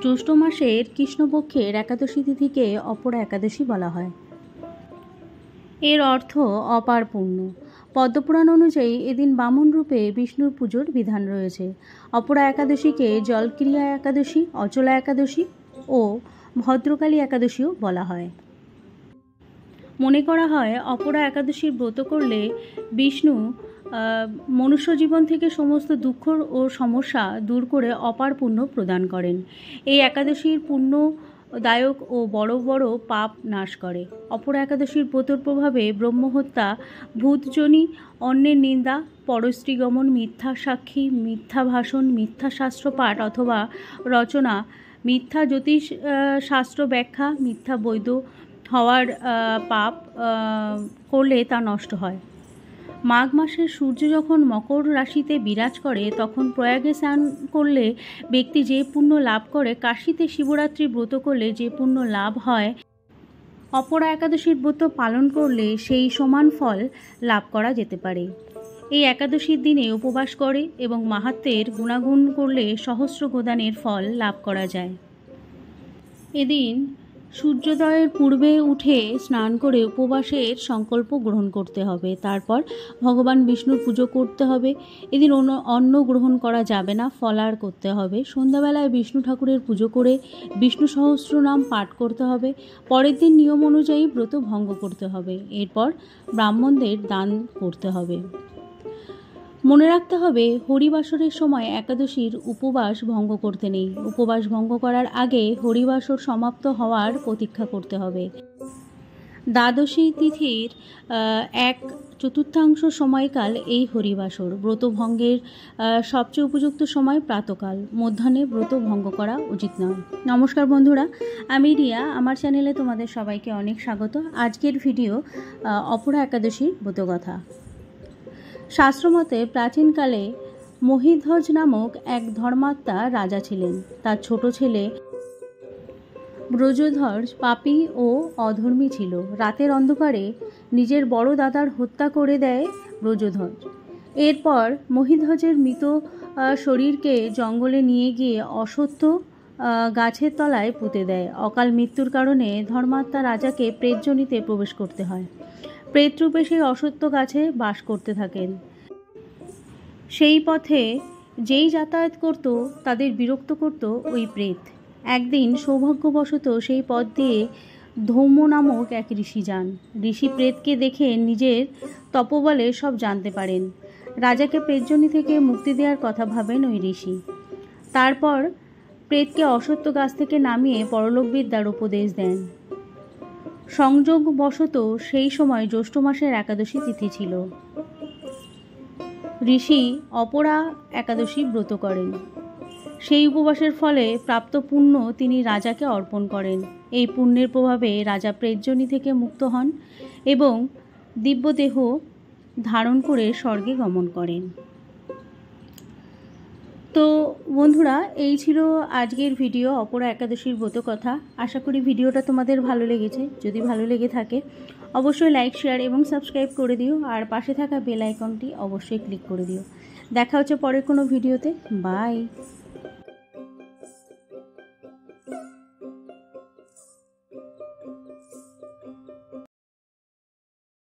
জ্যৈষ্ঠ মাসের কৃষ্ণপক্ষের একাদশী তিথিকে অপরা একাদশী বলা হয়। এর অর্থ অপার পুণ্য। পদ্মপুরাণ অনুযায়ী এদিন বামন রূপে বিষ্ণুর পুজোর বিধান রয়েছে। অপরা একাদশীকে জলক্রিয়া একাদশী, অচলা একাদশী ও ভদ্রকালী একাদশীও বলা হয়। মনে করা হয় অপরা একাদশীর ব্রত করলে বিষ্ণু মনুষ্য জীবন থেকে সমস্ত দুঃখ ও সমস্যা দূর করে অপার পুণ্য প্রদান করেন। এই একাদশীর পুণ্যদায়ক ও বড় বড় পাপ নাশ করে। অপরা একাদশীর ব্রতর প্রভাবে ব্রহ্মহত্যা, ভূতজনি, অন্যের নিন্দা, পরস্ত্রীগমন, মিথ্যা সাক্ষী, মিথ্যা ভাষণ, মিথ্যা শাস্ত্র পাঠ অথবা রচনা, মিথ্যা জ্যোতিষ শাস্ত্র ব্যাখ্যা, মিথ্যা বৈদ্য হওয়ার পাপ করলে তা নষ্ট হয়। মাঘ মাসের সূর্য যখন মকর রাশিতে বিরাজ করে তখন প্রয়াগে স্নান করলে ব্যক্তি যে পুণ্য লাভ করে, কাশীতে শিবরাত্রি ব্রত করলে যে পুণ্য লাভ হয়, অপরা একাদশীর ব্রত পালন করলে সেই সমান ফল লাভ করা যেতে পারে। এই একাদশীর দিনে উপবাস করে এবং মাহাত্ম্যের গুণাগুণ করলে সহস্র গোদানের ফল লাভ করা যায়। এদিন সূর্যোদয়ের পূর্বে উঠে স্নান করে উপবাসের সংকল্প গ্রহণ করতে হবে। তারপর ভগবান বিষ্ণুর পুজো করতে হবে। এদিন অন্ন গ্রহণ করা যাবে না, ফলাহার করতে হবে। সন্ধ্যাবেলায় বিষ্ণু ঠাকুরের পুজো করে বিষ্ণু সহস্রনাম পাঠ করতে হবে। পরের দিন নিয়ম অনুযায়ী ব্রত ভঙ্গ করতে হবে। এরপর ব্রাহ্মণদের দান করতে হবে। মনে রাখতে হবে হরিবাসরের সময় একাদশীর উপবাস ভঙ্গ করতে নেই। উপবাস ভঙ্গ করার আগে হরিবাসর সমাপ্ত হওয়ার প্রতীক্ষা করতে হবে। দ্বাদশী তিথির 1/4 সময়কাল এই হরিবাসর। ব্রত ভঙ্গের সবচেয়ে উপযুক্ত সময় প্রাতকাল। মধ্যাহ্নে ব্রত ভঙ্গ করা উচিত নয়। নমস্কার বন্ধুরা, আমি রিয়া। আমার চ্যানেলে তোমাদের সবাইকে অনেক স্বাগত। আজকের ভিডিও অপরা একাদশীর ব্রতকথা। শাস্ত্রমতে প্রাচীনকালে মহিধ্বজ নামক এক ধর্মাত্মা রাজা ছিলেন। তার ছোট ছেলে ব্রজধ্বজ পাপী ও অধর্মী ছিল। রাতের অন্ধকারে নিজের বড় দাদার হত্যা করে দেয় ব্রজধ্বজ। এরপর মহিধ্বজের মৃত শরীরকে জঙ্গলে নিয়ে গিয়ে অশ্বত্থ গাছের তলায় পুঁতে দেয়। অকাল মৃত্যুর কারণে ধর্মাত্মা রাজাকে প্রেতযোনিতে প্রবেশ করতে হয়। প্রেতরূপে সেই অশ্বত্থ গাছে বাস করতে থাকেন। সেই পথে যেই যাতায়াত করত তাদের বিরক্ত করত ওই প্রেত। একদিন সৌভাগ্যবশত সেই পথ দিয়ে ধৌম নামক এক ঋষি যান। ঋষি প্রেতকে দেখে নিজের তপবলে সব জানতে পারেন। রাজাকে প্রেতজনি থেকে মুক্তি দেওয়ার কথা ভাবেন ওই ঋষি। তারপর প্রেতকে অশ্বত্থ গাছ থেকে নামিয়ে পরলোক বিদ্যার উপদেশ দেন। সংযোগবশত সেই সময় জ্যৈষ্ঠ মাসের একাদশী তিথি ছিল। ঋষি অপরা একাদশী ব্রত করেন। সেই উপবাসের ফলে প্রাপ্ত পুণ্য তিনি রাজাকে অর্পণ করেন। এই পুণ্যের প্রভাবে রাজা প্রেতযোনি থেকে মুক্ত হন এবং দিব্যদেহ ধারণ করে স্বর্গে গমন করেন। তো বন্ধুরা, এই ছিল আজকের ভিডিও অপরা একাদশীর ব্রতকথা। আশা করি ভিডিওটা তোমাদের ভালো লেগেছে। যদি ভালো লেগে থাকে অবশ্যই লাইক, শেয়ার এবং সাবস্ক্রাইব করে দিও। আর পাশে থাকা বেল আইকনটি অবশ্যই ক্লিক করে দিও। দেখা হচ্ছে পরের কোনো ভিডিওতে। বাই।